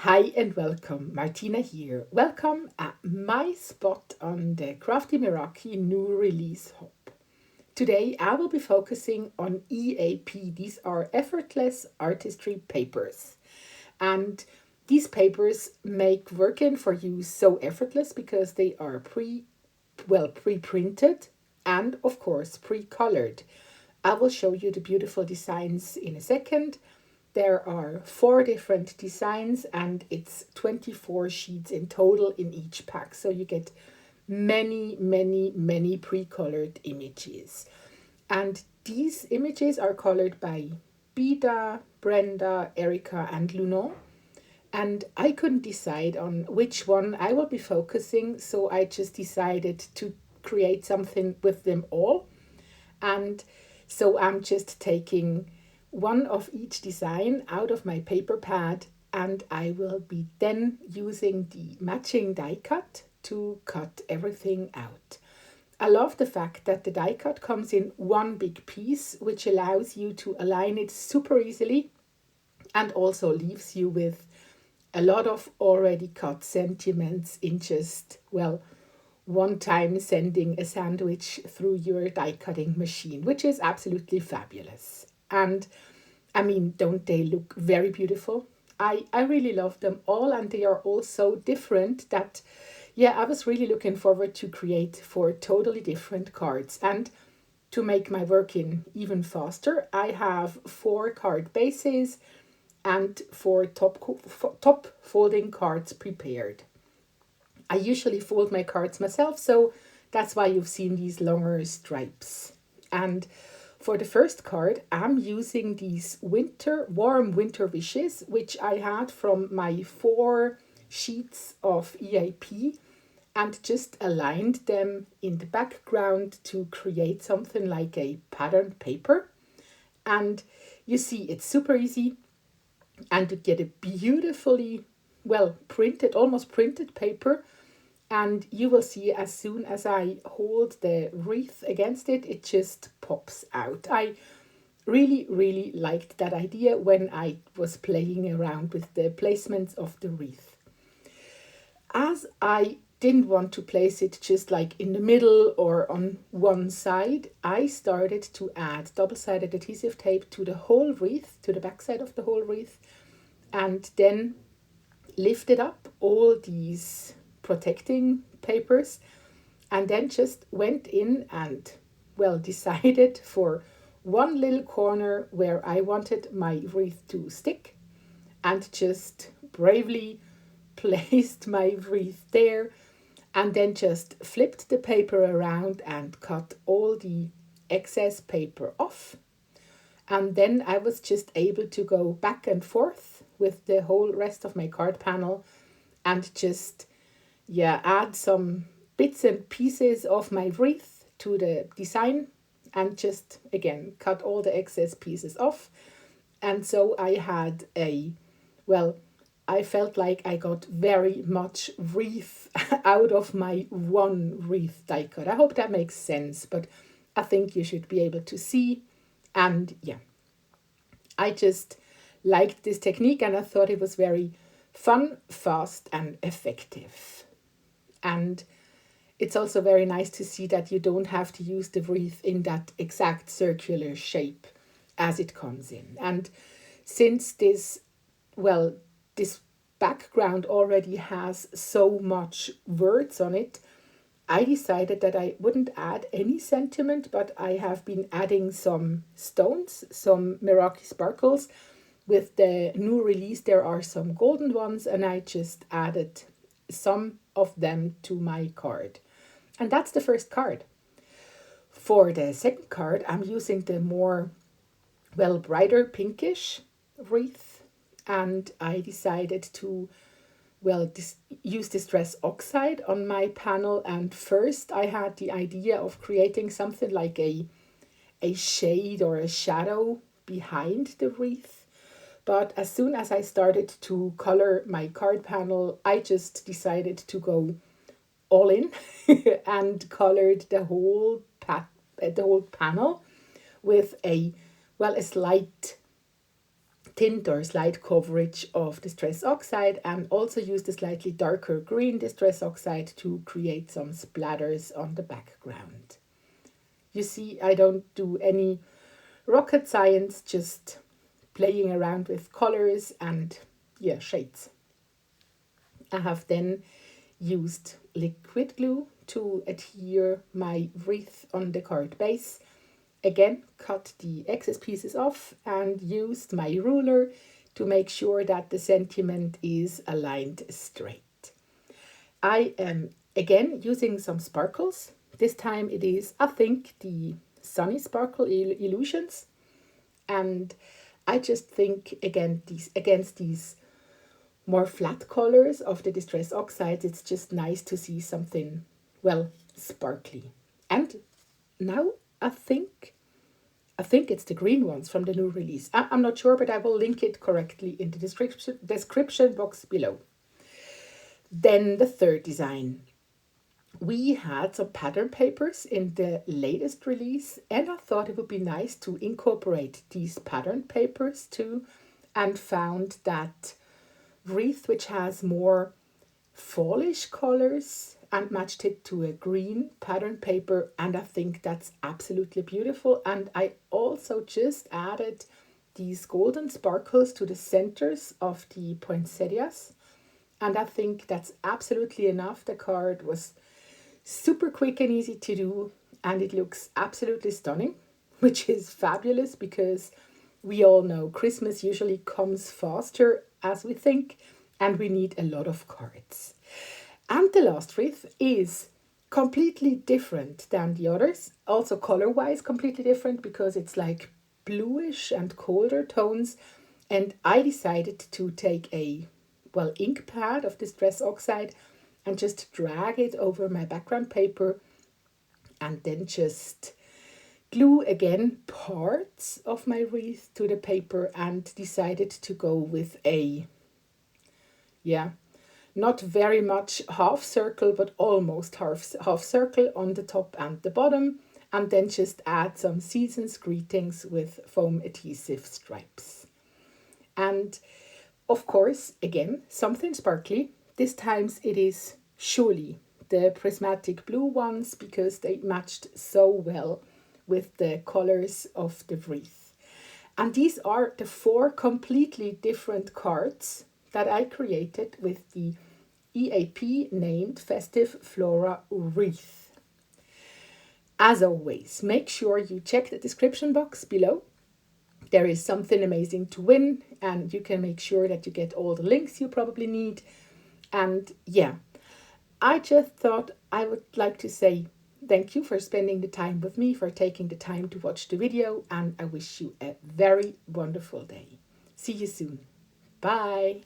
Hi and welcome, Martina here. Welcome at my spot on the Crafty Meraki new release hub. Today I will be focusing on EAP. These are Effortless Artistry Papers. And these papers make working for you so effortless because they are pre-printed and of course pre-colored. I will show you the beautiful designs in a second. There are 4 different designs and it's 24 sheets in total in each pack. So you get many pre-colored images. And these images are colored by Bida, Brenda, Erica, and Lunon. And I couldn't decide on which one I will be focusing, so I just decided to create something with them all. And so I'm just taking one of each design out of my paper pad, and I will be then using the matching die cut to cut everything out. I love the fact that the die cut comes in one big piece, which allows you to align it super easily and also leaves you with a lot of already cut sentiments in just, one time sending a sandwich through your die cutting machine, which is absolutely fabulous. And I mean, don't they look very beautiful? I really love them all, and they are all so different that, yeah, I was really looking forward to create 4 totally different cards. And to make my working even faster, I have 4 card bases and 4 top folding cards prepared. I usually fold my cards myself, so that's why you've seen these longer stripes. And for the first card, I'm using these warm winter wishes, which I had from my 4 sheets of EAP, and just aligned them in the background to create something like a patterned paper. And you see, it's super easy, and to get a beautifully printed, almost printed paper. And you will see as soon as I hold the wreath against it, it just pops out. I really liked that idea when I was playing around with the placements of the wreath. As I didn't want to place it just like in the middle or on one side, I started to add double-sided adhesive tape to the whole wreath, to the backside of the whole wreath, and then lifted up all these protecting papers, and then just went in and decided for one little corner where I wanted my wreath to stick, and just bravely placed my wreath there, and then just flipped the paper around and cut all the excess paper off. And then I was just able to go back and forth with the whole rest of my card panel and just add some bits and pieces of my wreath to the design, and just again cut all the excess pieces off. And so I had I felt like I got very much wreath out of my one wreath die cut. I hope that makes sense, but I think you should be able to see. And I just liked this technique, and I thought it was very fun, fast, and effective. And it's also very nice to see that you don't have to use the wreath in that exact circular shape as it comes in. And since this background already has so much words on it, I decided that I wouldn't add any sentiment, but I have been adding some stones, some Meraki sparkles. With the new release, there are some golden ones, and I just added some of them to my card. And that's the first card. For the second card, I'm using the more, brighter pinkish wreath, and I decided to, use Distress Oxide on my panel. And first I had the idea of creating something like a shade or a shadow behind the wreath. But as soon as I started to color my card panel, I just decided to go all in and colored the whole panel with a slight tint or slight coverage of Distress Oxide, and also used a slightly darker green Distress Oxide to create some splatters on the background. You see, I don't do any rocket science, just playing around with colors and shades. I have then used liquid glue to adhere my wreath on the card base. Again, cut the excess pieces off and used my ruler to make sure that the sentiment is aligned straight. I am again using some sparkles. This time it is, I think, the Sunny Sparkle Illusions. And I just think, again, against these more flat colors of the Distress Oxides, it's just nice to see something, well, sparkly. And now I think it's the green ones from the new release. I'm not sure, but I will link it correctly in the description box below. Then the third design. We had some pattern papers in the latest release, and I thought it would be nice to incorporate these pattern papers too, and found that Wreath, which has more fallish colors, and matched it to a green pattern paper, and I think that's absolutely beautiful. And I also just added these golden sparkles to the centers of the poinsettias, and I think that's absolutely enough. The card was super quick and easy to do, and it looks absolutely stunning, which is fabulous because we all know Christmas usually comes faster as we think, and we need a lot of cards. And the last wreath is completely different than the others, also color-wise completely different, because it's like bluish and colder tones. And I decided to take a, well, ink pad of Distress Oxide and just drag it over my background paper, and then just glue again parts of my wreath to the paper, and decided to go with a, not very much half circle, but almost half circle on the top and the bottom, and then just add some season's greetings with foam adhesive stripes. And of course, again, something sparkly. This time it is surely the prismatic blue ones, because they matched so well with the colors of the wreath. And these are the 4 completely different cards that I created with the EAP named Festive, Flora, Wreath. As always, make sure you check the description box below. There is something amazing to win, and you can make sure that you get all the links you probably need. And I just thought I would like to say thank you for spending the time with me, for taking the time to watch the video, and I wish you a very wonderful day. See you soon. Bye.